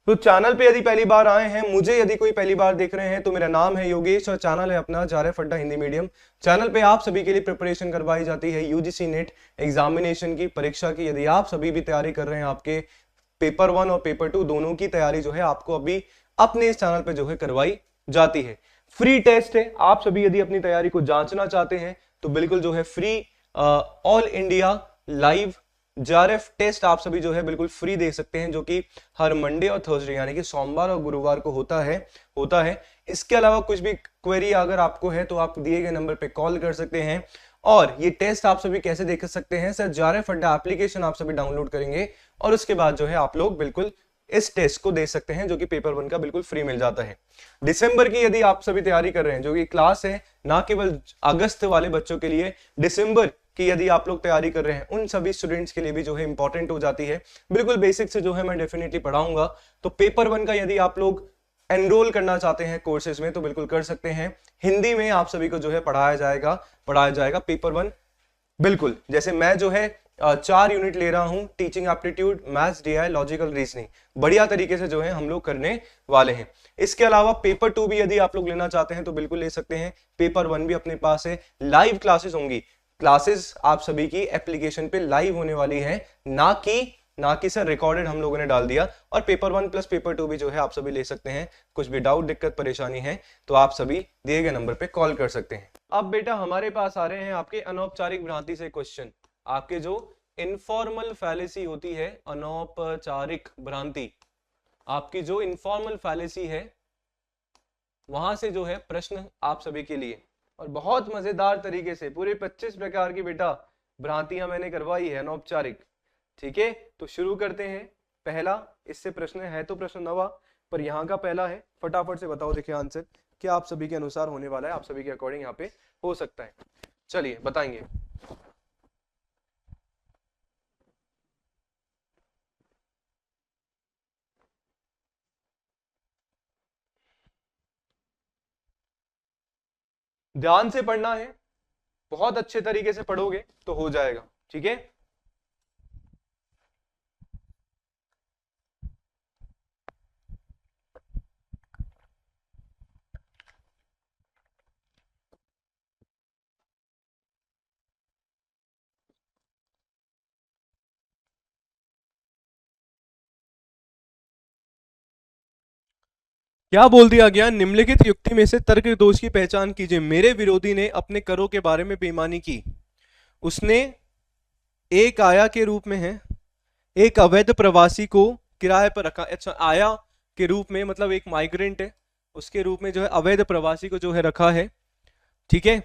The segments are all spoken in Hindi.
तो चैनल पे यदि पहली बार आए हैं, मुझे यदि कोई पहली बार देख रहे हैं, तो मेरा नाम है योगेश और चैनल है अपना JRF अड्डा हिंदी मीडियम। चैनल पे आप सभी के लिए प्रिपरेशन करवाई जाती है यूजीसी नेट एग्जामिनेशन की परीक्षा की। यदि आप सभी भी तैयारी कर रहे हैं, आपके पेपर 1 और पेपर 2 दोनों की तैयारी जो है आपको अभी अपने इस चैनल पे जो है करवाई जाती है। फ्री टेस्ट है, आप सभी यदि अपनी तैयारी को जांचना चाहते हैं तो बिल्कुल जो है free all India live JRF test आप सभी जो है बिल्कुल फ्री दे सकते हैं, जो कि हर मंडे और थर्सडे यानी कि सोमवार और गुरुवार को होता है। इसके अलावा कुछ भी क्वेरी अगर आपको है तो आप दिए गए नंबर पे कॉल कर सकते हैं। और ये टेस्ट आप सभी कैसे देख सकते हैं सर, JRF अड्डा एप्लीकेशन आप सभी डाउनलोड करेंगे और उसके बाद जो है आप लोग बिल्कुल इस टेस्ट को दे सकते हैं, जो कि पेपर 1 का बिल्कुल फ्री मिल जाता है। दिसंबर की यदि आप सभी तैयारी कर रहे हैं, जो कि क्लास है ना केवल अगस्त वाले बच्चों के लिए, डिसंबर कि यदि आप लोग तैयारी कर रहे हैं उन सभी स्टूडेंट्स के लिए भी जो है इंपॉर्टेंट हो जाती है। बिल्कुल बेसिक से जो है मैं डेफिनेटली पढ़ाऊंगा। तो पेपर 1 का यदि आप लोग एनरोल करना चाहते हैं कोर्सेज में तो बिल्कुल कर सकते हैं। हिंदी में आप सभी को जो है पढ़ाया जाएगा पेपर 1। बिल्कुल जैसे मैं जो है 4 यूनिट ले रहा हूं, teaching aptitude, maths, DI, logical reasoning, बढ़िया तरीके से जो है हम लोग करने वाले हैं। इसके अलावा पेपर 2 भी यदि आप लोग लेना चाहते हैं तो बिल्कुल ले सकते हैं। पेपर 1 भी अपने पास है, लाइव क्लासेस होंगी। क्लासेस आप सभी की एप्लीकेशन पे लाइव होने वाली है, ना कि सर रिकॉर्डेड हम लोगों ने डाल दिया। और पेपर 1 प्लस पेपर 2 भी जो है आप सभी ले सकते हैं। कुछ भी डाउट, दिक्कत, परेशानी है तो आप सभी दिए गए नंबर पे कॉल कर सकते हैं। अब बेटा हमारे पास आ रहे हैं आपके अनौपचारिक भ्रांति से क्वेश्चन। आपके जो इनफॉर्मल फैलेसी होती है, अनौपचारिक भ्रांति, आपकी जो इनफॉर्मल फैलेसी है वहां से जो है प्रश्न आप सभी के लिए, और बहुत मजेदार तरीके से पूरे 25 प्रकार की बेटा भ्रांतियां मैंने करवाई है अनौपचारिक। ठीक है, तो शुरू करते हैं। पहला इससे प्रश्न है तो प्रश्न नवा, पर यहाँ का पहला है, फटाफट से बताओ देखिए आंसर क्या आप सभी के अनुसार होने वाला है, आप सभी के अकॉर्डिंग यहाँ पे हो सकता है। चलिए बताएंगे। ध्यान से पढ़ना है, बहुत अच्छे तरीके से पढ़ोगे तो हो जाएगा। ठीक है, क्या बोल दिया गया, निम्नलिखित युक्ति में से तर्क दोष की पहचान कीजिए। मेरे विरोधी ने अपने करों के बारे में बेईमानी की। उसने एक आया के रूप में है, एक अवैध प्रवासी को किराए पर रखा। अच्छा, आया के रूप में मतलब एक माइग्रेंट है, उसके रूप में जो है अवैध प्रवासी को जो है रखा है। ठीक है,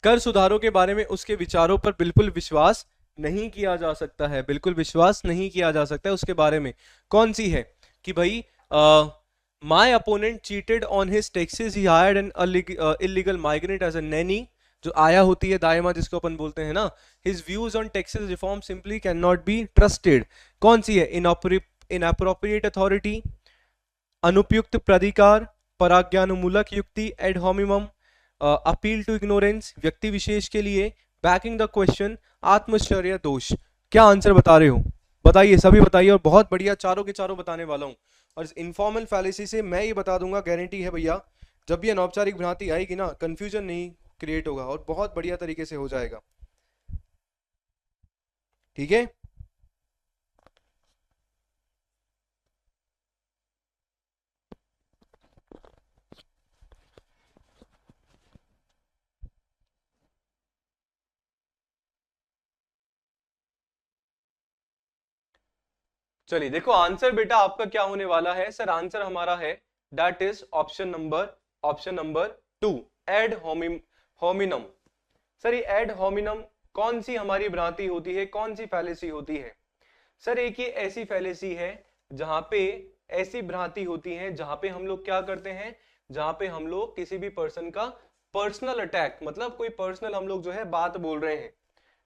कर सुधारों के बारे में उसके विचारों पर बिल्कुल विश्वास नहीं किया जा सकता है, बिल्कुल विश्वास नहीं किया जा सकता है उसके बारे में। कौन सी है कि भाई my opponent cheated on his taxes, he hired an illegal migrant as a nanny, जो आया होती है दायमा जिसको अपन बोलते हैं ना। His views on taxes reform simply can not be trusted. कौन सी है, इनअप्रोप्रिएट अथॉरिटी, अनुपयुक्त प्राधिकार, पराज्ञानुमूलक युक्ति, एड होमिमम, अपील टू इग्नोरेंस, व्यक्ति विशेष के लिए, बैकिंग द क्वेश्चन, आत्मश्चर्य दोष। क्या आंसर बता रहे हो, बताइए, सभी बताइए। और बहुत बढ़िया, चारों के चारों बताने वाला हूं। और इस इनफॉर्मल फैलेसी से मैं ये बता दूंगा, गारंटी है भैया, जब भी अनौपचारिक भ्रांति आएगी ना, कंफ्यूजन नहीं क्रिएट होगा और बहुत बढ़िया तरीके से हो जाएगा। ठीक है, चलिए देखो आंसर बेटा आपका क्या होने वाला है। सर आंसर हमारा है that is option number 2, add hominem. Sir ये एड होमिनम कौन सी हमारी भ्रांति होती है, कौन सी फैलेसी होती है? सर एक ये ऐसी फैलेसी है जहां पे ऐसी भ्रांति होती है जहां पे हम लोग क्या करते हैं, जहां पे हम लोग किसी भी पर्सन का पर्सनल अटैक, मतलब कोई पर्सनल हम लोग जो है बात बोल रहे हैं,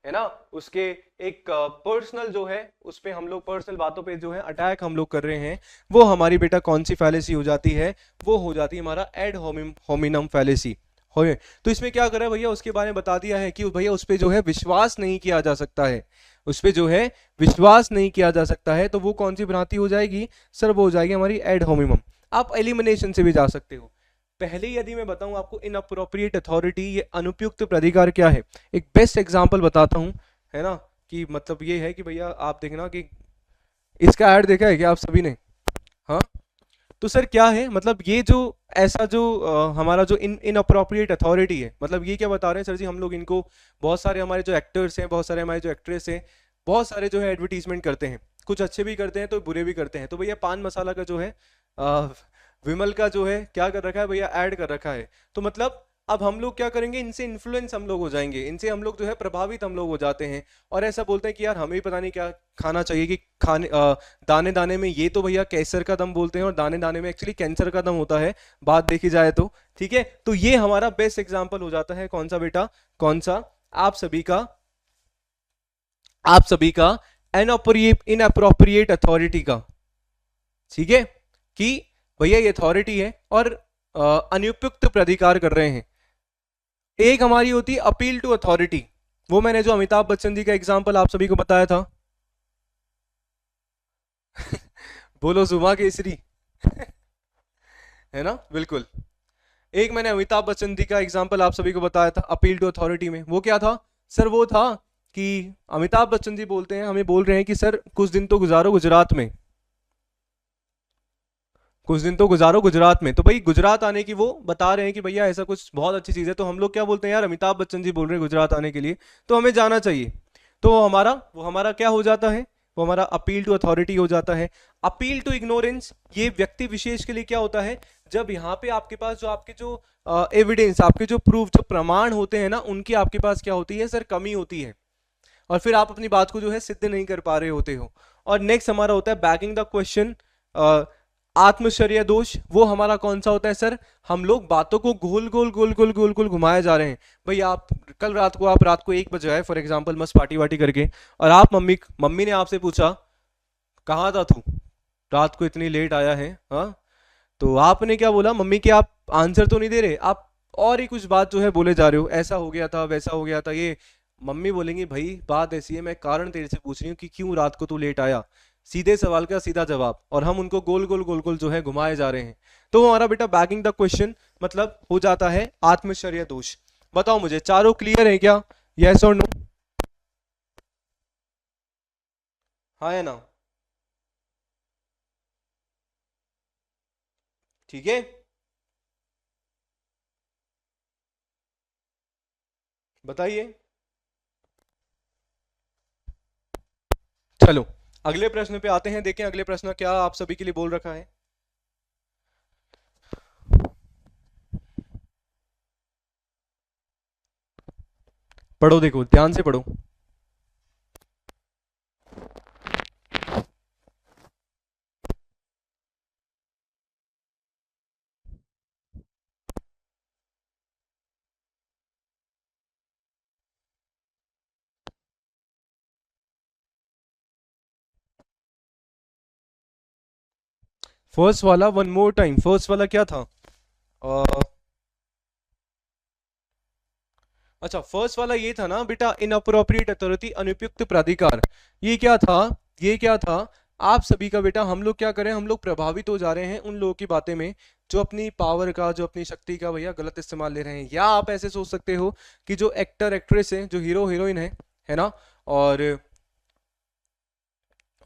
है ना, उसके एक पर्सनल जो है उस पे हम लोग पर्सनल बातों पे जो है अटैक हम लोग कर रहे हैं, वो हमारी बेटा कौन सी फैलेसी हो जाती है, वो हो जाती है हमारा एड होमिनम फैलेसी। हो गए। तो इसमें क्या करा भैया, उसके बारे में बता दिया है कि भैया उस पर जो है विश्वास नहीं किया जा सकता है, उस पर जो है विश्वास नहीं किया जा सकता है। तो वो कौन सी भ्रांति हो जाएगी सर, वो हो जाएगी हमारी एड होमिनम। आप एलिमिनेशन से भी जा सकते हो। पहले यदि मैं बताऊं आपको इनअप्रोप्रिएट अथॉरिटी, ये अनुपयुक्त प्राधिकार क्या है, एक बेस्ट एग्जांपल बताता हूं, है ना, कि मतलब ये है कि भैया आप देखना कि इसका ऐड देखा है क्या आप सभी ने? हाँ, तो सर क्या है, मतलब ये जो ऐसा जो हमारा जो इनअप्रोप्रिएट अथॉरिटी है, मतलब ये क्या बता रहे हैं सर जी, हम लोग इनको बहुत सारे हमारे जो एक्टर्स हैं, बहुत सारे हमारे जो एक्ट्रेस हैं, बहुत सारे जो है एडवर्टीजमेंट करते हैं, कुछ अच्छे भी करते हैं तो बुरे भी करते हैं। तो भैया पान मसाला का जो है अ, विमल का जो है क्या कर रखा है भैया, ऐड कर रखा है। तो मतलब अब हम लोग क्या करेंगे, इनसे इन्फ्लुएंस हम लोग हो जाएंगे, इनसे हम लोग जो है प्रभावित हम लोग हो जाते हैं, और ऐसा बोलते हैं कि यार हमें भी पता नहीं क्या खाना चाहिए, कि खाने दाने दाने में, ये तो भैया कैंसर का दम बोलते हैं और दाने दाने में एक्चुअली कैंसर का दम होता है, बात देखी जाए तो। ठीक है, तो ये हमारा बेस्ट एग्जांपल हो जाता है, कौन सा बेटा, कौन सा, आप सभी का, आप सभी का इनअप्रोप्रिएट अथॉरिटी का। ठीक है, कि भैया ये अथॉरिटी है और अनुपयुक्त प्राधिकार कर रहे हैं। एक हमारी होती है अपील टू अथॉरिटी, वो मैंने जो अमिताभ बच्चन जी का एग्जांपल आप सभी को बताया था। बोलो जुमा केसरी। है ना, बिल्कुल। एक मैंने अमिताभ बच्चन जी का एग्जांपल आप सभी को बताया था अपील टू अथॉरिटी में, वो क्या था सर, वो था कि अमिताभ बच्चन जी बोलते हैं, हमें बोल रहे हैं कि सर कुछ दिन तो गुजारो गुजरात में, कुछ दिन तो गुजारो गुजरात में। तो भाई गुजरात आने की वो बता रहे हैं कि भैया ऐसा कुछ बहुत अच्छी चीज़ है, तो हम लोग क्या बोलते हैं, यार अमिताभ बच्चन जी बोल रहे हैं गुजरात आने के लिए, तो हमें जाना चाहिए। तो वो हमारा क्या हो जाता है, वो हमारा अपील टू अथॉरिटी हो जाता है। अपील टू इग्नोरेंस, ये व्यक्ति विशेष के लिए क्या होता है, जब यहाँ पे आपके पास जो आपके जो एविडेंस, आपके जो प्रूफ, जो प्रमाण होते हैं ना, उनकी आपके पास क्या होती है सर, कमी होती है, और फिर आप अपनी बात को जो है सिद्ध नहीं कर पा रहे होते हो। और नेक्स्ट हमारा होता है बैकिंग द क्वेश्चन, आत्मचर्या दोष। वो हमारा कौन सा होता है सर, हम लोग बातों को गोल गोल गोल गोल गोल गोल घुमाए जा रहे हैं। भाई आप कल रात को, आप रात को 1 बजे आए फॉर एग्जांपल, मस्त पार्टी वार्टी करके, और आप मम्मी मम्मी ने आपसे पूछा कहाँ था तू, रात को इतनी लेट आया है, हाँ, तो आपने क्या बोला, मम्मी के आप आंसर तो नहीं दे रहे, आप और ही कुछ बात जो है बोले जा रहे हो, ऐसा हो गया था, वैसा हो गया था, ये। मम्मी बोलेंगी भाई बात ऐसी है, मैं कारण तेरे से पूछ रही हूँ कि क्यों रात को तू लेट आया, सीधे सवाल का सीधा जवाब, और हम उनको गोल गोल गोल गोल जो है घुमाए जा रहे हैं। तो वो हमारा बेटा बैकिंग द क्वेश्चन मतलब हो जाता है आत्मचर्या दोष। बताओ मुझे, चारों क्लियर है क्या, यस और नो? हाँ या ना? ठीक है, बताइए। चलो अगले प्रश्न पे आते हैं, देखें अगले प्रश्न क्या आप सभी के लिए बोल रखा है। पढ़ो, देखो ध्यान से पढ़ो। फर्स्ट वाला वन मोर टाइम, फर्स्ट वाला क्या था? अ, अच्छा, फर्स्ट वाला ये था ना बेटा, इनअप्रोप्रिएट अथॉरिटी, अनुपयुक्त प्राधिकार। ये क्या था, ये क्या था, आप सभी का बेटा, हम लोग क्या करें, हम लोग प्रभावित हो जा रहे हैं उन लोगों की बातें में जो अपनी पावर का, जो अपनी शक्ति का भैया गलत इस्तेमाल ले रहे हैं। या आप ऐसे सोच सकते हो कि जो एक्टर एक्ट्रेस है, जो हीरो हीरोइन है ना, और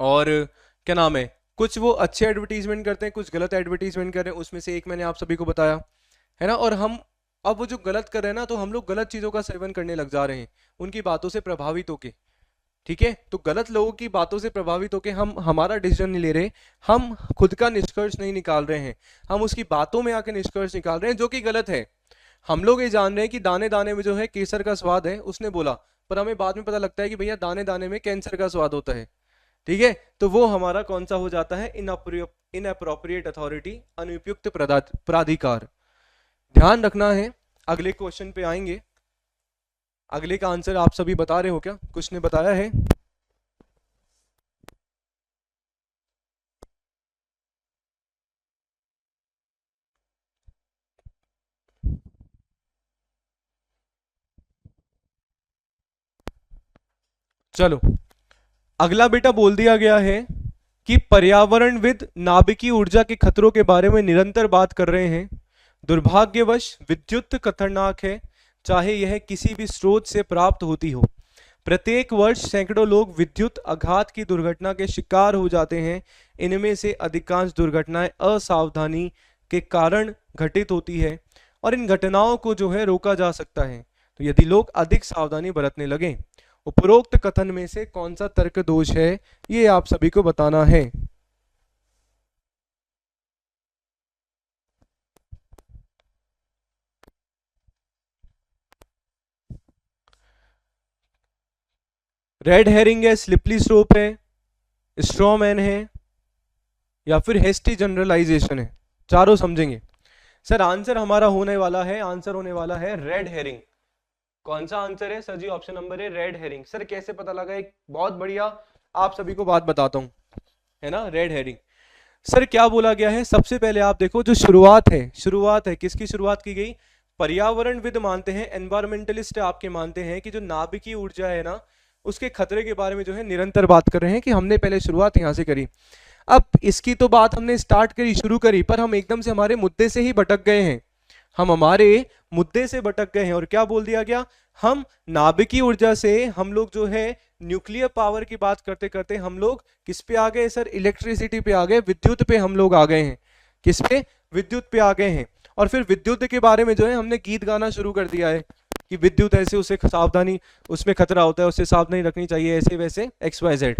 और क्या नाम है, कुछ वो अच्छे एडवर्टीजमेंट करते हैं, कुछ गलत एडवर्टीजमेंट कर रहे हैं, उसमें से एक मैंने आप सभी को बताया, है ना। और हम अब वो जो गलत कर रहे हैं ना, तो हम लोग गलत चीजों का सेवन करने लग जा रहे हैं उनकी बातों से प्रभावित होके। ठीक है, तो गलत लोगों की बातों से प्रभावित होके हम हमारा डिसीजन नहीं ले रहे, हम खुद का निष्कर्ष नहीं निकाल रहे हैं, हम उसकी बातों में आके निष्कर्ष निकाल रहे हैं जो कि गलत है। हम लोग ये जान रहे हैं कि दाने दाने में जो है केसर का स्वाद है, उसने बोला, पर हमें बाद में पता लगता है कि भैया दाने दाने में कैंसर का स्वाद होता है। ठीक है, तो वो हमारा कौन सा हो जाता है, इनअप्रोप्रिएट अथॉरिटी, अनुपयुक्त प्राधिकार। ध्यान रखना है, अगले क्वेश्चन पे आएंगे। अगले का आंसर आप सभी बता रहे हो क्या, कुछ ने बताया है? चलो अगला बेटा बोल दिया गया है कि पर्यावरणविद नाभिकीय ऊर्जा के खतरों के बारे में निरंतर बात कर रहे हैं। दुर्भाग्यवश विद्युत खतरनाक है, चाहे यह किसी भी स्रोत से प्राप्त होती हो। प्रत्येक वर्ष सैकड़ों लोग विद्युत आघात की दुर्घटना के शिकार हो जाते हैं। इनमें से अधिकांश दुर्घटनाएं असावधानी के कारण घटित होती है और इन घटनाओं को जो है रोका जा सकता है, तो यदि लोग अधिक सावधानी बरतने लगें। उपरोक्त कथन में से कौन सा तर्क दोष है, ये आप सभी को बताना है। रेड हेरिंग है, स्लिपली स्लोप है, स्ट्रॉ मैन है, या फिर हेस्टी जनरलाइजेशन है। चारों समझेंगे। सर आंसर हमारा होने वाला है, आंसर होने वाला है रेड हेरिंग। कौन सा आंसर है सर जी? ऑप्शन नंबर है रेड हेरिंग। सर कैसे पता लगा? एक बहुत बढ़िया आप सभी को बात बताता हूं, है ना, रेड हेरिंग। सर क्या बोला गया है? सबसे पहले आप देखो जो शुरुआत है किसकी शुरुआत की गई? पर्यावरणविद मानते हैं, एनवायरमेंटलिस्ट आपके मानते हैं कि जो नाभिकीय ऊर्जा है ना, उसके खतरे के बारे में जो है निरंतर बात कर रहे हैं कि हमने पहले शुरुआत यहां से करी। अब इसकी तो बात हमने स्टार्ट करी, शुरू करी, पर हम एकदम से हमारे मुद्दे से ही भटक गए हैं। हम हमारे मुद्दे से भटक गए हैं और क्या बोल दिया गया? हम नाभिकीय ऊर्जा से हम लोग जो है न्यूक्लियर पावर की बात करते करते हम लोग किस पे आ गए सर? इलेक्ट्रिसिटी पे आ गए, विद्युत पे हम लोग आ गए हैं। किस पे? विद्युत पे आ गए हैं। और फिर विद्युत के बारे में जो है हमने गीत गाना शुरू कर दिया है कि विद्युत ऐसे, उससे सावधानी, उसमें खतरा होता है, उससे सावधानी रखनी चाहिए, ऐसे वैसे XYZ।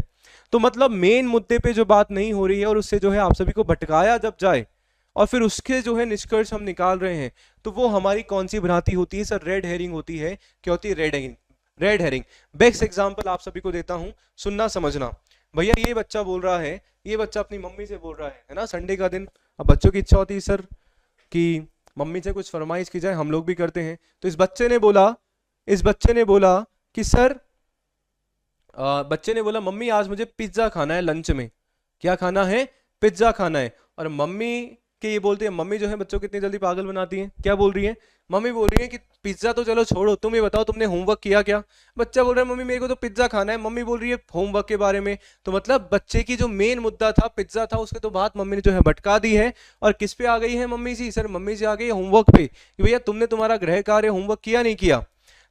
तो मतलब मेन मुद्दे पे जो बात नहीं हो रही है और उससे जो है आप सभी को भटकाया जब जाए और फिर उसके जो है निष्कर्ष हम निकाल रहे हैं, तो वो हमारी कौन सी भ्रांति होती है सर? रेड हेरिंग होती है। क्या होती है? Red herring. Red herring. Best example आप सभी को देता हूं, सुनना समझना। भैया ये बच्चा बोल रहा है, ये बच्चा अपनी मम्मी से बोल रहा है ना, संडे का दिन। अब बच्चों की इच्छा होती है सर कि मम्मी से कुछ फरमाइश की जाए, हम लोग भी करते हैं। तो इस बच्चे ने बोला कि सर, बच्चे ने बोला मम्मी आज मुझे पिज्जा खाना है लंच में। क्या खाना है? पिज्जा खाना है। और मम्मी के ये बोलती है, मम्मी जो है बच्चों को कितनी जल्दी पागल बनाती है। क्या बोल रही है? मम्मी बोल रही है कि पिज्जा तो चलो छोड़ो, तुम ये बताओ तुमने होमवर्क किया क्या? बच्चा बोल रहा है मम्मी मेरे को तो पिज्जा खाना है। मम्मी बोल रही है होमवर्क के बारे में। तो मतलब बच्चे की जो मेन मुद्दा था पिज्जा था, उसके तो बात मम्मी ने जो है भटका दी है। और किस पे आ गई है मम्मी जी? सर मम्मी जी आ गई होमवर्क पे कि भैया तुमने तुम्हारा गृह कार्य होमवर्क किया नहीं किया।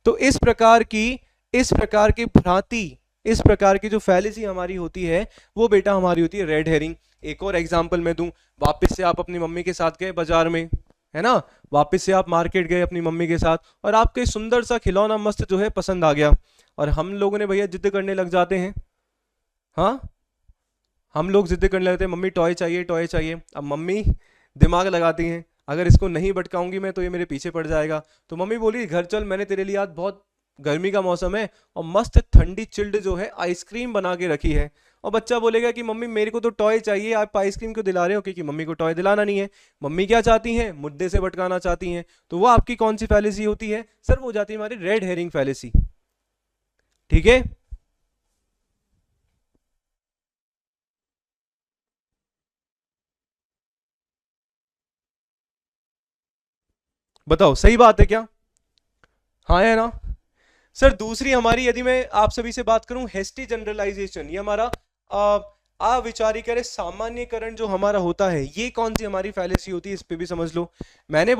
तो इस प्रकार की भ्रांति, इस प्रकार की जो फैलेसी हमारी होती है वो बेटा हमारी होती है रेड हेरिंग। एक और एग्जांपल मैं दूं, वापस से आप अपनी मम्मी के साथ गए बाजार में, है ना, वापस से आप मार्केट गए अपनी मम्मी के साथ और आपके सुंदर सा खिलौना मस्त जो है पसंद आ गया। और हम लोगों ने भैया जिद करने लग जाते हैं। हाँ, हम लोग जिद करने लगते हैं, मम्मी टॉय चाहिए टॉय चाहिए। अब मम्मी दिमाग लगाती हैं, अगर इसको नहीं भटकाऊंगी मैं तो ये मेरे पीछे पड़ जाएगा। तो मम्मी बोली घर चल, मैंने तेरे लिए आज बहुत, गर्मी का मौसम है और मस्त ठंडी चिल्ड जो है आइसक्रीम बना के रखी है। और बच्चा बोलेगा कि मम्मी मेरे को तो टॉय चाहिए, आप आइसक्रीम क्यों दिला रहे हो? क्योंकि मम्मी को टॉय दिलाना नहीं है। मम्मी क्या चाहती हैं? मुद्दे से भटकाना चाहती हैं। तो वो आपकी कौन सी फैलेसी होती है सर? वो जाती है हमारी रेड हेरिंग फैलेसी। ठीक है, बताओ सही बात है क्या? हाँ है ना सर। दूसरी हमारी, यदि मैं आप सभी से बात करूं, हेस्टी जनरलाइजेशन, ये हमारा अविचारीकरण सामान्यकरण जो हमारा होता है, ये कौन सी हमारी फैलेसी होती है? इस पे भी समझ लो। मैंने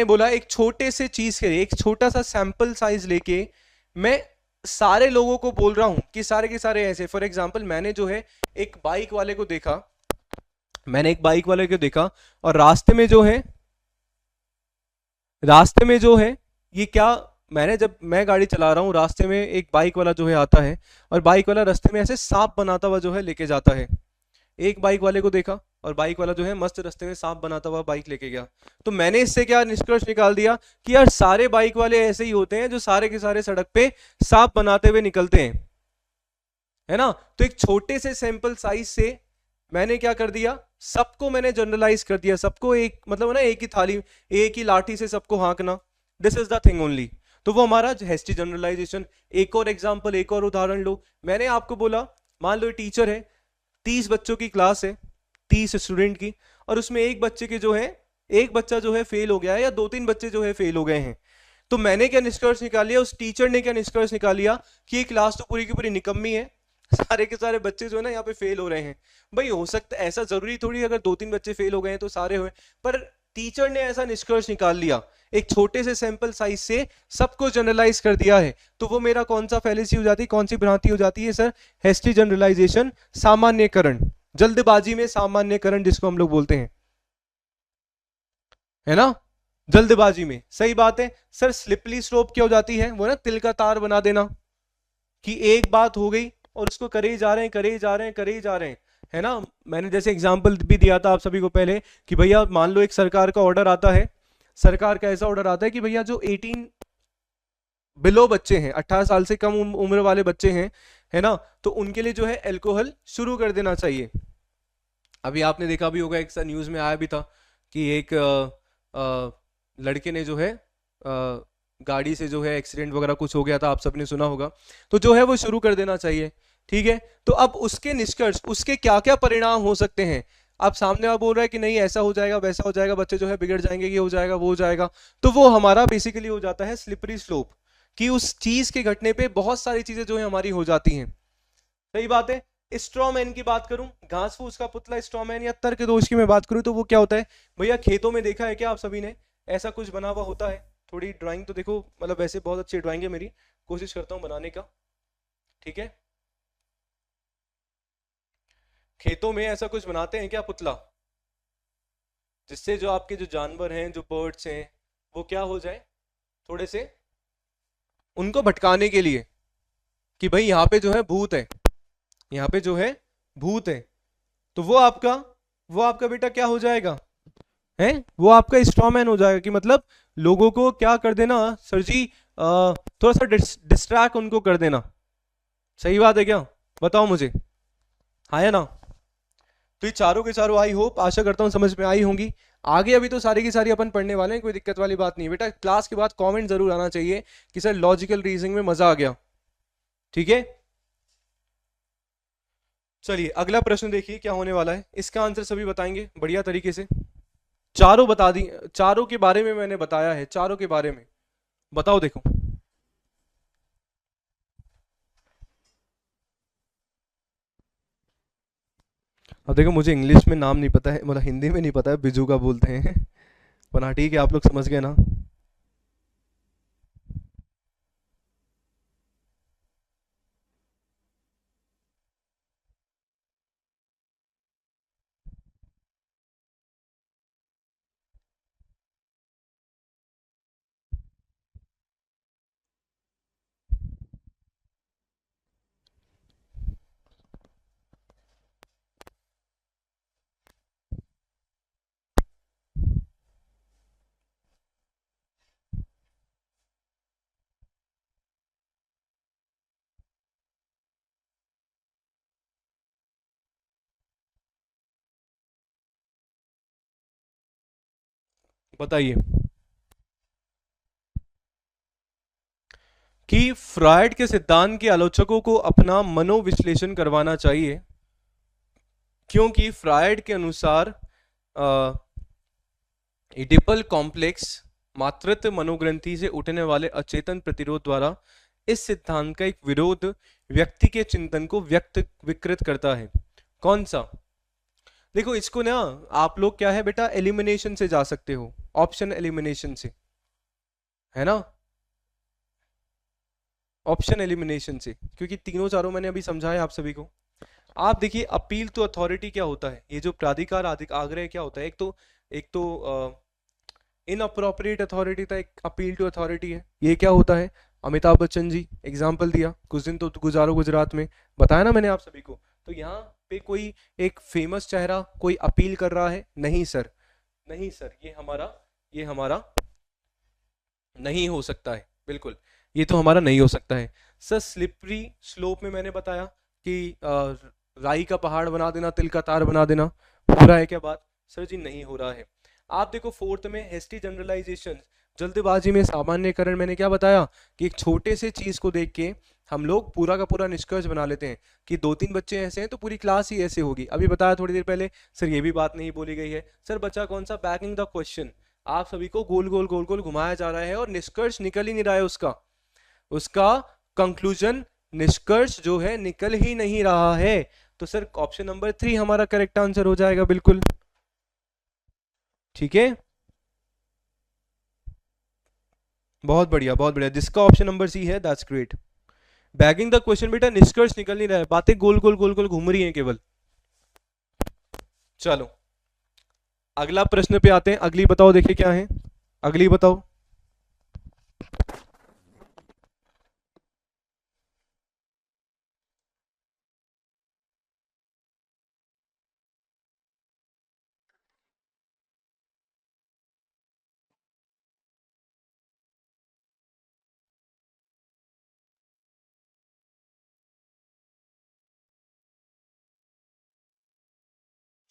बोला एक छोटे से चीज के लिए, एक छोटा सा सैंपल साइज लेके मैं सारे लोगों को बोल रहा हूं कि सारे के सारे ऐसे। फॉर एग्जाम्पल मैंने जो है एक बाइक वाले को देखा, और रास्ते में जो है ये क्या, मैंने जब मैं गाड़ी चला रहा हूँ, रास्ते में एक बाइक वाला जो है आता है और बाइक वाला रास्ते में ऐसे सांप बनाता हुआ जो है लेके जाता है। एक बाइक वाले को देखा और बाइक वाला जो है मस्त रास्ते में सांप बनाता हुआ बाइक लेके गया। तो मैंने इससे क्या निष्कर्ष निकाल दिया कि यार सारे बाइक वाले ऐसे ही होते हैं जो सारे के सारे सड़क पे सांप बनाते हुए निकलते हैं, है ना। तो एक छोटे से सैंपल साइज से मैंने क्या कर दिया, सबको मैंने जनरलाइज कर दिया, सबको एक मतलब ना एक ही थाली, एक ही लाठी से सबको हाँकना, this is the thing only. तो वो हमारा हेस्टी जनरलाइजेशन। एक और एग्जांपल, एक और उदाहरण लो। मैंने आपको बोला मान लो टीचर है, 30 बच्चों की क्लास है, 30 स्टूडेंट की, और उसमें एक बच्चा जो है फेल हो गया है या 2-3 बच्चे जो है फेल हो गए हैं। तो मैंने क्या निष्कर्ष निकाल लिया, उस टीचर ने क्या निष्कर्ष निकाल लिया कि ये क्लास तो पूरी की पूरी निकम्मी है, सारे के सारे बच्चे जो है ना यहाँ पे फेल हो रहे हैं। भाई हो सकता है, ऐसा जरूरी थोड़ी अगर 2-3 बच्चे फेल हो गए हैं तो सारे हुए, पर टीचर ने ऐसा निष्कर्ष निकाल लिया, एक छोटे से सैंपल साइज से सबको जनरलाइज कर दिया है, तो वो मेरा कौन सा फैलेसी हो जाती है, कौन सी भ्रांति हो जाती है सर, हेस्टी जनरलाइजेशन, सामान्यकरण, जल्दबाजी में सामान्यकरण जिसको हम लोग बोलते हैं, है ना, जल्दबाजी में। सही बात है सर। स्लिपली स्लोप क्या हो जाती है, वो ना तिल का तार बना देना, कि एक बात हो गई और उसको करे ही जा रहे हैं, करे ही जा रहे हैं, करे ही जा रहे हैं, है ना। मैंने जैसे एग्जांपल भी दिया था आप सभी को पहले कि भैया मान लो एक सरकार का ऑर्डर आता है, सरकार का ऐसा ऑर्डर आता है कि भैया जो 18 बिलो बच्चे हैं, 18 साल से कम उम्र वाले बच्चे हैं, है ना, तो उनके लिए जो है अल्कोहल शुरू कर देना चाहिए। अभी आपने देखा भी होगा, एक न्यूज में आया भी था कि एक लड़के ने जो है गाड़ी से जो है एक्सीडेंट वगैरह कुछ हो गया था, आप सबने सुना होगा, तो जो है वो शुरू कर देना चाहिए। ठीक है, तो अब उसके निष्कर्ष, उसके क्या क्या परिणाम हो सकते हैं, अब सामने वाला बोल रहा है कि नहीं ऐसा हो जाएगा, वैसा हो जाएगा, बच्चे जो है बिगड़ जाएंगे, ये हो जाएगा, वो हो जाएगा, तो वो हमारा बेसिकली हो जाता है स्लिपरी स्लोप, कि उस चीज के घटने पे बहुत सारी चीजें जो है हमारी हो जाती हैं। सही बात है। स्ट्रॉमैन की बात करूं, घास फूस का पुतला स्ट्रॉमैन या तर्क दोष की मैं बात करूं, तो वो क्या होता है भैया, खेतों में देखा है क्या आप सभी ने, ऐसा कुछ बना हुआ होता है, थोड़ी ड्राइंग तो देखो, मतलब वैसे बहुत अच्छी ड्राइंग है मेरी, कोशिश करता हूं बनाने का, ठीक है। खेतों में ऐसा कुछ बनाते हैं क्या पुतला, जिससे जो आपके जो जानवर हैं, जो बर्ड्स हैं, वो क्या हो जाए, थोड़े से उनको भटकाने के लिए, कि भाई यहाँ पे जो है भूत है, यहाँ पे जो है भूत है, तो वो आपका बेटा क्या हो जाएगा, है वो आपका स्ट्रॉमैन हो जाएगा, कि मतलब लोगों को क्या कर देना सर जी, थोड़ा सा डिस्ट्रैक्ट उनको कर देना। सही बात है क्या, बताओ मुझे, हाँ या ना। तो ये चारों के चारों आई होप, आशा करता हूं समझ में आई होंगी। आगे अभी तो सारी की सारी अपन पढ़ने वाले हैं, कोई दिक्कत वाली बात नहीं बेटा, क्लास के बाद कमेंट जरूर आना चाहिए कि सर लॉजिकल रीजनिंग में मजा आ गया, ठीक है। चलिए अगला प्रश्न देखिए क्या होने वाला है, इसका आंसर सभी बताएंगे बढ़िया तरीके से, चारों बता दी, चारों के बारे में मैंने बताया है, चारों के बारे में बताओ। देखो अब देखो, मुझे इंग्लिश में नाम नहीं पता है, मतलब हिंदी में नहीं पता है, बिजू का बोलते हैं पर हाँ ठीक है, आप लोग समझ गए ना। बताइए कि फ्रायड के सिद्धांत के आलोचकों को अपना मनोविश्लेषण करवाना चाहिए, क्योंकि फ्रायड के अनुसार इडिपल कॉम्प्लेक्स मातृत्व मनोग्रंथि से उठने वाले अचेतन प्रतिरोध द्वारा इस सिद्धांत का एक विरोध व्यक्ति के चिंतन को विकृत करता है। कौन सा, देखो इसको ना आप लोग क्या है बेटा, एलिमिनेशन से जा सकते हो, ऑप्शन एलिमिनेशन से, है ना, ऑप्शन एलिमिनेशन से, क्योंकि तीनों चारों मैंने अभी समझाया आप सभी को। आप देखिए अपील टू अथॉरिटी क्या होता है, ये जो प्राधिकार आग्रह क्या होता है, एक तो इनअप्रोप्रिएट अथॉरिटी था, एक अपील टू अथॉरिटी है, ये क्या होता है, अमिताभ बच्चन जी एग्जाम्पल दिया, कुछ दिन तो गुजारो गुजरात में, बताया ना मैंने आप सभी को। तो यहाँ पे कोई एक फेमस चेहरा कोई अपील कर रहा है, नहीं सर, नहीं सर, ये हमारा नहीं हो सकता है, बिल्कुल ये तो हमारा नहीं हो सकता है। सर स्लिपरी स्लोप में मैंने बताया कि राई का पहाड़ बना देना, तिल का तार बना देना, हो रहा है क्या बात, सर जी नहीं हो रहा है। आप देखो फोर्थ में हेस्टी जनरलाइजेशन, जल्दबाजी में सामान्यकरण, मैंने क्या बताया कि एक छोटे से चीज को देख के हम लोग पूरा का पूरा निष्कर्ष बना लेते हैं कि 2-3 बच्चे ऐसे हैं तो पूरी क्लास ही ऐसे होगी। अभी बताया थोड़ी देर पहले, सर ये भी बात नहीं बोली गई है, सर बचा कौन सा, बैकिंग द क्वेश्चन, आप सभी को गोल गोल गोल गोल घुमाया जा रहा है और निष्कर्ष निकल ही नहीं रहा है उसका, उसका कंक्लूजन, निष्कर्ष जो है निकल ही नहीं रहा है। तो सर ऑप्शन नंबर 3 हमारा करेक्ट आंसर हो जाएगा बिल्कुल। ठीक है, बहुत बढ़िया बहुत बढ़िया, जिसका ऑप्शन नंबर सी है that's great. Bagging the question बेटा, निष्कर्ष निकल नहीं रहा है, बातें गोल गोल गोल गोल घूम रही हैं केवल। चलो अगला प्रश्न पे आते हैं, अगली बताओ देखिए क्या है, अगली बताओ।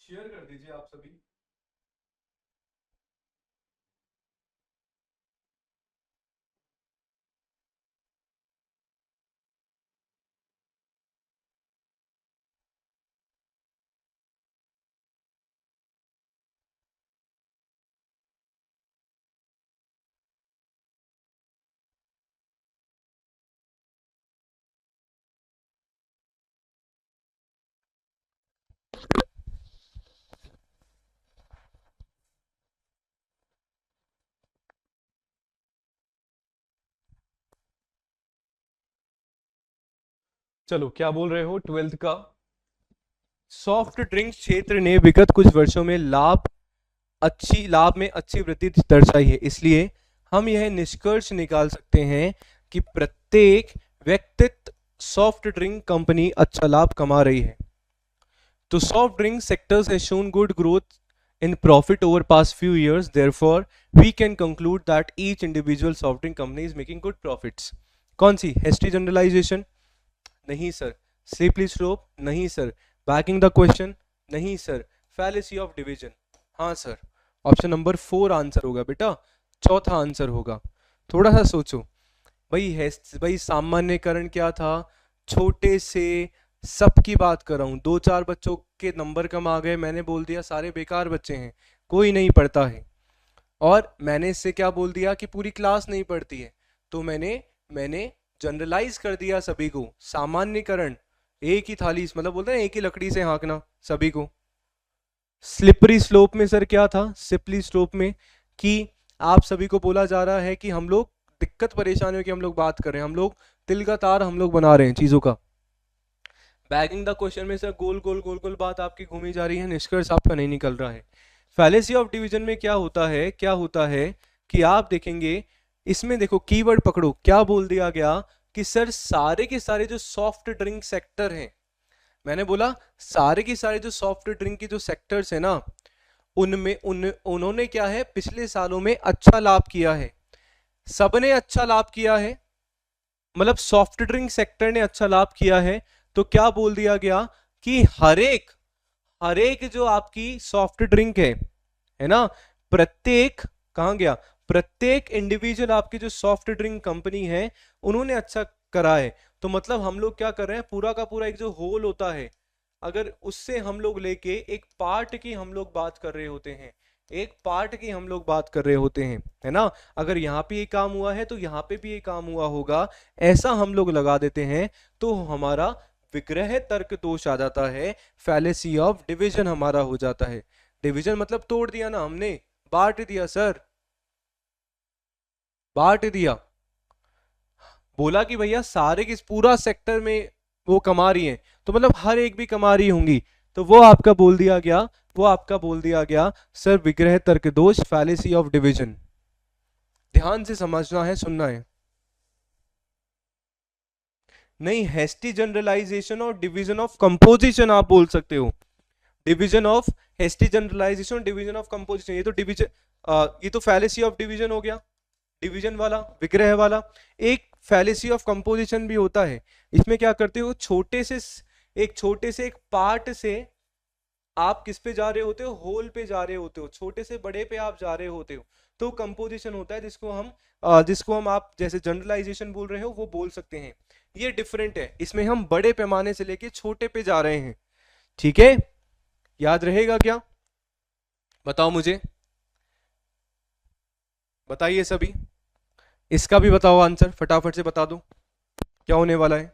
शेयर कर दीजिए आप सभी। चलो क्या बोल रहे हो 12th का? सॉफ्ट ड्रिंक क्षेत्र ने विगत कुछ वर्षों में लाभ में अच्छी वृद्धि दर्शाई है, इसलिए हम यह निष्कर्ष निकाल सकते हैं कि प्रत्येक व्यक्तिगत सॉफ्ट ड्रिंक कंपनी अच्छा लाभ कमा रही है। तो soft drink sectors has shown good growth in profit over past few years, therefore we can conclude that each individual soft drink company is making good profits। कौन सी? हेस्टी जनरलाइजेशन नहीं सर, स्लीपली स्लोप नहीं सर, बैकिंग द क्वेश्चन नहीं सर, फैलेसी ऑफ डिवीजन हाँ सर। ऑप्शन नंबर 4 आंसर होगा बेटा, चौथा आंसर होगा। थोड़ा सा सोचो भाई, भाई सामान्यकरण क्या था, छोटे से सबकी बात कर रहा हूँ, 2-4 बच्चों के नंबर कम आ गए, मैंने बोल दिया सारे बेकार बच्चे हैं, कोई नहीं पढ़ता है। और मैंने इससे क्या बोल दिया कि पूरी क्लास नहीं पढ़ती है, तो मैंने जनरलाइज कर दिया सभी को, सामान्यकरण, एक ही थाली मतलब बोलते हैं एक ही लकड़ी से हाँकना सभी को। स्लिपरी स्लोप में सर क्या था, स्लिपरी स्लोप में कि आप सभी को बोला जा रहा है कि हम लोग दिक्कत परेशानियों की हम लोग बात कर रहे हैं, हम लोग तिल का तार हम लोग बना रहे हैं चीजों का। बैगिंग द क्वेश्चन में सर गोल गोल गोल गोल बात आपकी घूमी जा रही है, निष्कर्ष आपका नहीं निकल रहा है। फैलेसी ऑफ डिवीजन में क्या होता है कि आप देखेंगे इसमें, देखो कीवर्ड पकड़ो, क्या बोल दिया गया कि सर सारे के सारे जो सॉफ्ट ड्रिंक सेक्टर हैं, मैंने बोला सारे के सारे जो सॉफ्ट ड्रिंक की जो सेक्टर्स है ना, उनमें उन्होंने क्या है पिछले सालों में अच्छा लाभ किया है, सबने अच्छा लाभ किया है, मतलब सॉफ्ट ड्रिंक सेक्टर ने अच्छा लाभ किया है। तो क्या बोल दिया गया कि हर एक जो आपकी सॉफ्ट ड्रिंक है ना, प्रत्येक कहां गया, प्रत्येक इंडिविजुअल आपकी जो सॉफ्ट ड्रिंक कंपनी है उन्होंने अच्छा करा है। तो मतलब हम लोग क्या कर रहे हैं, पूरा का पूरा एक जो होल होता है, अगर उससे हम लोग लेके एक पार्ट की हम लोग बात कर रहे होते हैं, एक पार्ट की हम लोग बात कर रहे होते हैं, है ना, अगर यहाँ पे ये काम हुआ है तो यहाँ पे भी ये काम हुआ होगा, ऐसा हम लोग लगा देते हैं, तो हमारा विग्रह तर्क दोष आ जाता है, फैलेसी ऑफ डिवीजन हमारा हो जाता है। डिवीजन मतलब तोड़ दिया ना हमने, बांट दिया सर, बांट दिया। बोला कि भैया सारे किस पूरा सेक्टर में वो कमा रही हैं, तो मतलब हर एक भी कमा रही होंगी, तो वो आपका बोल दिया गया, वो आपका बोल दिया गया सर विग्रह तर्क दोष, फैलेसी ऑफ डिवीजन। ध्यान से समझना है, सुनना है। नहीं, हेस्टी जनरलाइजेशन और डिवीजन ऑफ कंपोजिशन आप बोल सकते हो, division of hasty generalization, division of composition, ये तो डिवीजन, ये तो फैलेसी ऑफ डिवीजन हो गया, डिवीजन वाला, विग्रह वाला। एक फैलेसी ऑफ कंपोजिशन भी होता है, इसमें क्या करते हो, एक छोटे से एक पार्ट से आप किस पे जा रहे होते हो, होल पे जा रहे होते हो, छोटे से बड़े पे आप जा रहे होते हो, तो कंपोजिशन होता है, जिसको हम आप जैसे जनरलाइजेशन बोल रहे हो वो बोल सकते हैं। ये डिफरेंट है, इसमें हम बड़े पैमाने से लेके छोटे पे जा रहे हैं। ठीक है, याद रहेगा क्या, बताओ मुझे। बताइए सभी, इसका भी बताओ आंसर, फटाफट से बता दो क्या होने वाला है।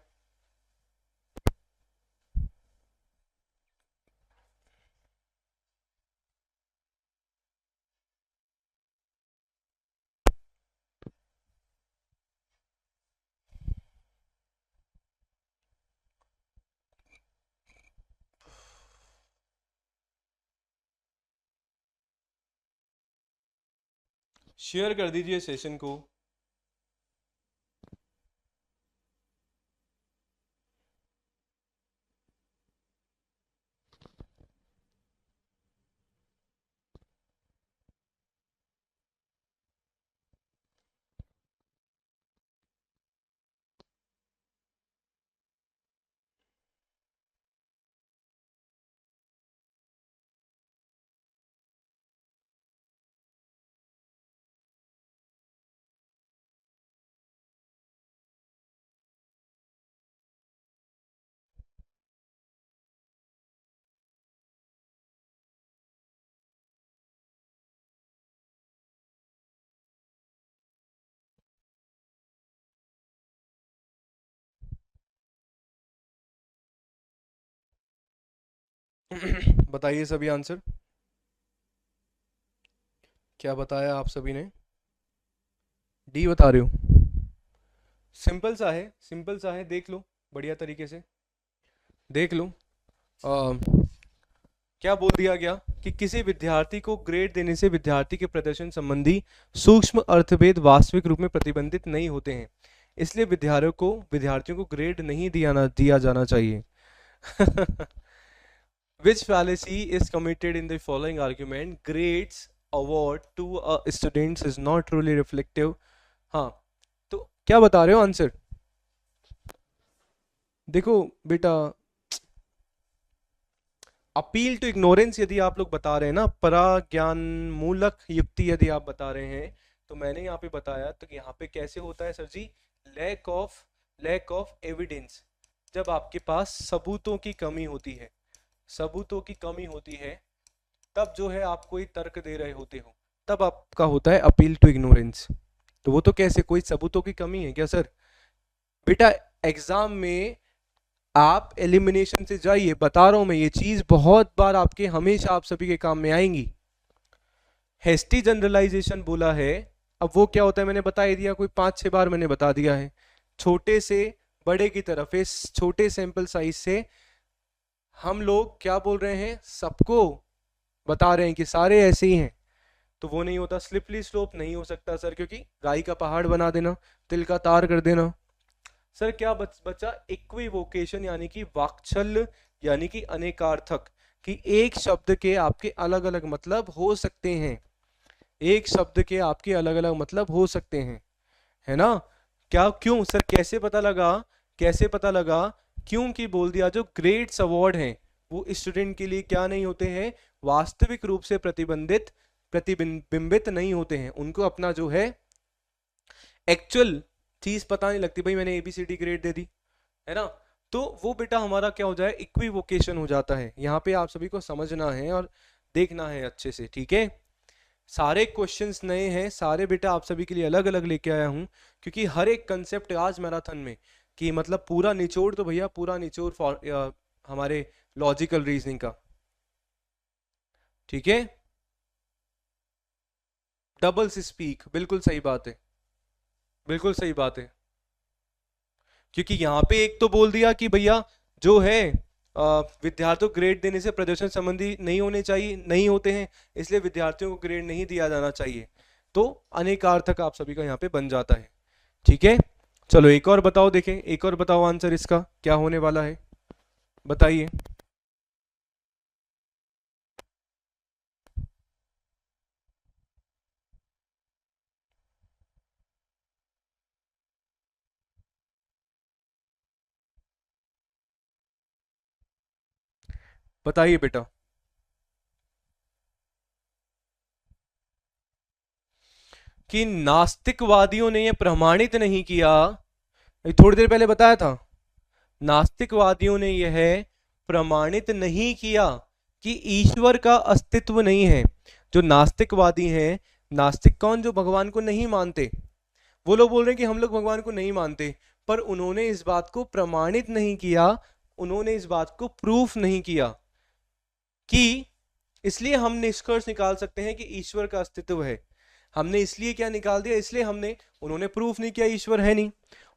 शेयर कर दीजिए सेशन को। बताइए सभी आंसर, क्या बताया आप सभी ने? डी बता रहे हो? सिंपल सा है, सिंपल सा है, देख लो बढ़िया तरीके से देख लो। क्या बोल दिया गया कि किसी विद्यार्थी को ग्रेड देने से विद्यार्थी के प्रदर्शन संबंधी सूक्ष्म अर्थभेद वास्तविक रूप में प्रतिबंधित नहीं होते हैं, इसलिए विद्यार्थियों को ग्रेड नहीं दिया जाना चाहिए। Which fallacy is committed in the following argument? Grades award to a students is not truly reflective. हाँ, तो क्या बता रहे हो आंसर? देखो बेटा, अपील टू इग्नोरेंस यदि आप लोग बता रहे हैं ना, पराज्ञान मूलक युक्ति यदि आप बता रहे हैं, तो मैंने यहाँ पे बताया तो यहाँ पे कैसे होता है sir ji, lack of evidence. जब आपके पास सबूतों की कमी होती है, सबूतों की कमी होती है, तब जो है आप कोई तर्क दे रहे होते हो, तब आपका होता है अपील टू इग्नोरेंस। तो वो तो कैसे, कोई सबूतों की कमी है क्या सर? बेटा एग्जाम में आप एलिमिनेशन से जाइए, बता रहा हूं मैं, ये चीज बहुत बार आपके हमेशा आप सभी के काम में आएंगी। हेस्टी जनरलाइजेशन बोला है, अब वो क्या होता है मैंने बता ही दिया, कोई 5-6 बार मैंने बता दिया है। छोटे से बड़े की तरफ, इस छोटे सैंपल साइज से हम लोग क्या बोल रहे हैं, सबको बता रहे हैं कि सारे ऐसे ही हैं, तो वो नहीं होता। स्लिपली स्लोप नहीं हो सकता सर, क्योंकि राई का पहाड़ बना देना, तिल का तार कर देना। सर क्या बच्चा, इक्विवोकेशन यानी कि वाक्छल्य यानी कि अनेकार्थक, कि एक शब्द के आपके अलग अलग मतलब हो सकते हैं, एक शब्द के आपके अलग अलग मतलब हो सकते हैं, है ना? क्या, क्यों सर, कैसे पता लगा, कैसे पता लगा? क्योंकि बोल दिया जो ग्रेड्स अवार्ड हैं वो स्टूडेंट के लिए क्या नहीं होते हैं, वास्तविक रूप से प्रतिबिंबित नहीं होते हैं, उनको अपना जो है एक्चुअल चीज पता नहीं लगती। भाई मैंने एबीसीडी ग्रेड दे दी, है ना, तो वो बेटा हमारा क्या हो जाए, इक्विवोकेशन हो जाता है। यहाँ पे आप सभी को समझना है और देखना है अच्छे से, ठीक है? सारे क्वेश्चंस नए हैं, सारे बेटा आप सभी के लिए अलग अलग लेके आया हूँ, क्योंकि हर एक कंसेप्ट आज मैराथन में कि मतलब पूरा निचोड़, तो भैया पूरा निचोड़ हमारे लॉजिकल रीजनिंग का, ठीक है? डबल्स स्पीक, बिल्कुल सही बात है, बिल्कुल सही बात है। क्योंकि यहाँ पे एक तो बोल दिया कि भैया जो है विद्यार्थियों को ग्रेड देने से प्रदर्शन संबंधी नहीं होने चाहिए, नहीं होते हैं, इसलिए विद्यार्थियों को ग्रेड नहीं दिया जाना चाहिए, तो अनेकार्थक आप सभी का यहाँ पे बन जाता है, ठीक है? चलो एक और बताओ, देखें एक और बताओ आंसर इसका क्या होने वाला है, बताइए। बताइए बेटा। कि नास्तिकवादियों ने यह प्रमाणित नहीं किया, थोड़ी देर पहले बताया था, नास्तिकवादियों ने यह प्रमाणित नहीं किया कि ईश्वर का अस्तित्व नहीं है। जो नास्तिकवादी हैं नास्तिक कौन? जो भगवान को नहीं मानते। वो लोग बोल रहे हैं कि हम लोग भगवान को नहीं मानते, पर उन्होंने इस बात को प्रमाणित नहीं किया, उन्होंने इस बात को प्रूफ नहीं किया कि, इसलिए हम निष्कर्ष निकाल सकते हैं कि ईश्वर का अस्तित्व है। हमने इसलिए क्या निकाल दिया? इसलिए उन्होंने प्रूफ नहीं किया ईश्वर है नहीं,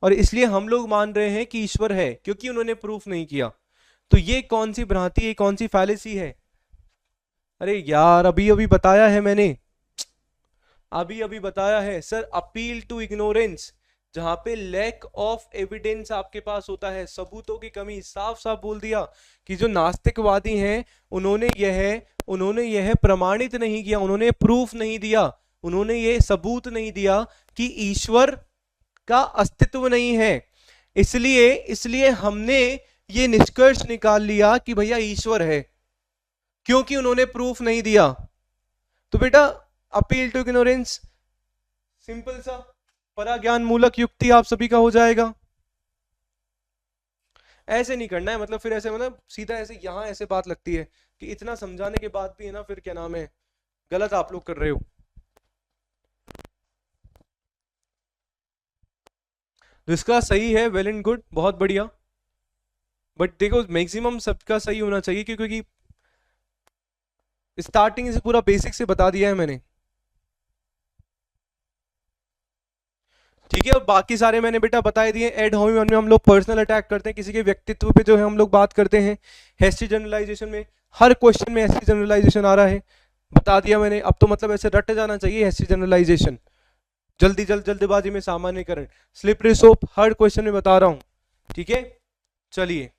और इसलिए हम लोग मान रहे हैं कि ईश्वर है, क्योंकि उन्होंने प्रूफ नहीं किया। तो ये कौन सी भ्रांति है, कौन सी फैलेसी है? अरे यार, अभी अभी बताया है मैंने, अभी अभी बताया है सर। अपील टू इग्नोरेंस, जहां पे लैक ऑफ एविडेंस आपके पास होता है, सबूतों की कमी, साफ साफ बोल दिया कि जो नास्तिकवादी हैं उन्होंने यह प्रमाणित नहीं किया, उन्होंने प्रूफ नहीं दिया, उन्होंने ये सबूत नहीं दिया कि ईश्वर का अस्तित्व नहीं है। इसलिए हमने ये निष्कर्ष निकाल लिया कि भैया ईश्वर है, क्योंकि उन्होंने प्रूफ नहीं दिया। तो बेटा अपील टू इग्नोरेंस सिंपल सा पराज्ञान मूलक युक्ति आप सभी का हो जाएगा। ऐसे नहीं करना है, मतलब फिर ऐसे मतलब सीधा ऐसे यहां ऐसे बात लगती है कि इतना समझाने के बाद भी है ना, फिर क्या नाम है, गलत आप लोग कर रहे हो। जिसका सही है वेल एंड गुड, बहुत बढ़िया, बट देखो मैक्सिमम सबका सही होना चाहिए, क्योंकि स्टार्टिंग से पूरा बेसिक से बता दिया है मैंने, ठीक है। और बाकी सारे मैंने बेटा बता दिए। एड होमियन में हम लोग पर्सनल अटैक करते हैं, किसी के व्यक्तित्व पे जो है हम लोग बात करते हैं। हेस्टी जनरलाइजेशन में हर क्वेश्चन में हेस्टी जनरलाइजेशन आ रहा है, बता दिया मैंने। अब तो मतलब ऐसे रट जाना चाहिए हेस्टी जनरलाइजेशन, जल्दबाजी में सामान्यकरण, स्लिपरी सोप, हर क्वेश्चन में बता रहा हूं, ठीक है। चलिए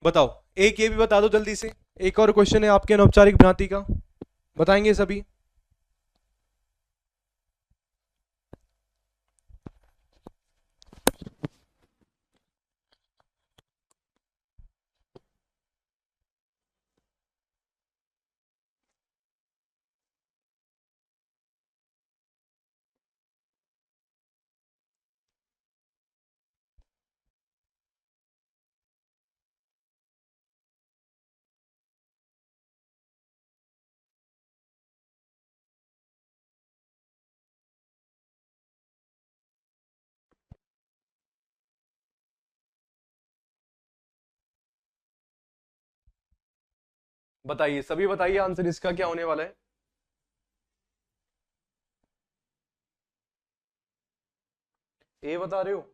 बताओ, एक ये भी बता दो जल्दी से, एक और क्वेश्चन है आपके अनौपचारिक भ्रांति का, बताएंगे सभी। बताइए सभी, बताइए आंसर इसका क्या होने वाला है। ए बता रहे हो?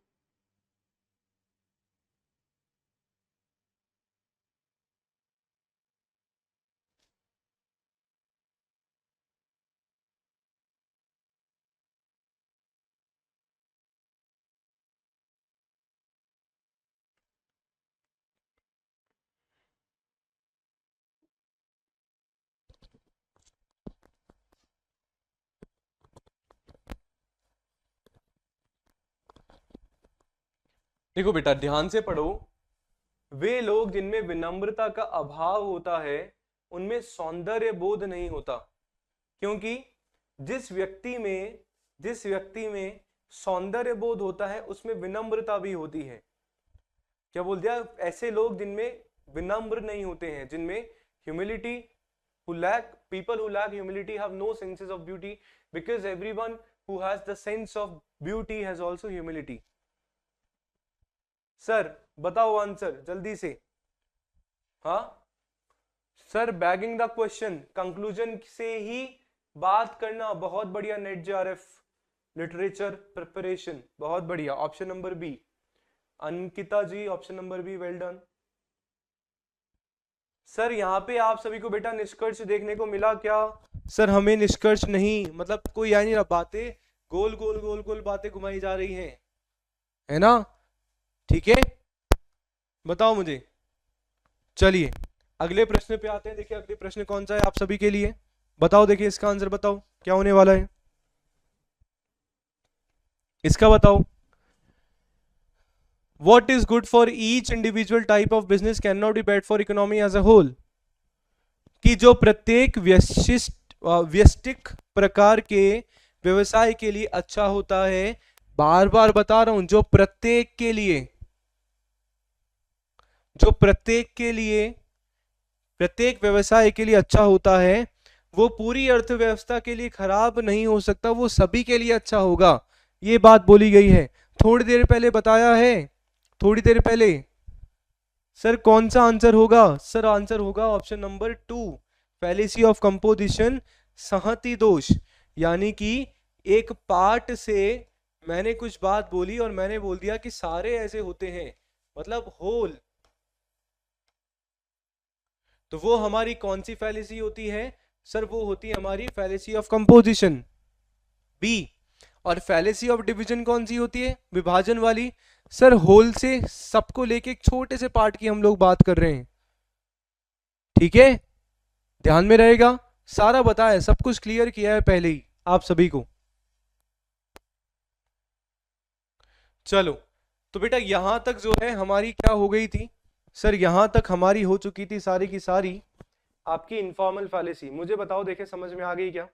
देखो बेटा ध्यान से पढ़ो। वे लोग जिनमें विनम्रता का अभाव होता है उनमें सौंदर्य बोध नहीं होता, क्योंकि जिस व्यक्ति में सौंदर्य बोध होता है उसमें विनम्रता भी होती है। क्या बोल दिया? ऐसे लोग जिनमें विनम्र नहीं होते हैं, जिनमें humility, people who lack humility have no senses of beauty, because everyone who has the sense of beauty has also humility. Sir बताओ आंसर जल्दी से। हाँ sir, bagging the question, conclusion से ही बात करना। बहुत बढ़िया, नेट जेआरएफ लिटरेचर प्रिपरेशन, बहुत बढ़िया। Option number B, Ankita ji, option number B, well done. Sir यहाँ पे आप सभी को बेटा निष्कर्ष देखने को मिला क्या? सर हमें निष्कर्ष नहीं, मतलब कोई यानी बातें गोल गोल गोल गोल बातें घुमाई जा रही हैं, है ना? ठीक है, बताओ मुझे। चलिए अगले प्रश्न पे आते हैं। देखिए अगले प्रश्न कौन सा है आप सभी के लिए, बताओ। देखिए इसका आंसर बताओ क्या होने वाला है, इसका बताओ। What is good for each individual type of business cannot be bad for economy as a whole। कि जो प्रत्येक व्यष्टिक प्रकार के व्यवसाय के लिए अच्छा होता है, बार बार बता रहा हूं, जो प्रत्येक व्यवसाय के लिए अच्छा होता है वो पूरी अर्थव्यवस्था के लिए खराब नहीं हो सकता, वो सभी के लिए अच्छा होगा, ये बात बोली गई है। थोड़ी देर पहले बताया है, थोड़ी देर पहले। सर कौन सा आंसर होगा? सर आंसर होगा option number 2, fallacy of composition, संहति दोष। यानी कि एक पार्ट से मैंने कुछ बात बोली और मैंने बोल दिया कि सारे ऐसे होते हैं, मतलब होल, तो वो हमारी कौन सी फैलेसी होती है? सर वो होती है हमारी फैलेसी ऑफ कंपोजिशन, बी। और फैलेसी ऑफ डिवीजन कौन सी होती है? विभाजन वाली। सर होल से सबको लेके एक छोटे से पार्ट की हम लोग बात कर रहे हैं, ठीक है, ध्यान में रहेगा। सारा बताया, सब कुछ क्लियर किया है पहले ही आप सभी को। चलो तो बेटा यहां तक जो है हमारी क्या हो गई थी? सर यहां तक हमारी हो चुकी थी सारी की सारी आपकी इनफॉर्मल फैलेसी। मुझे बताओ, देखे समझ में आ गई क्या?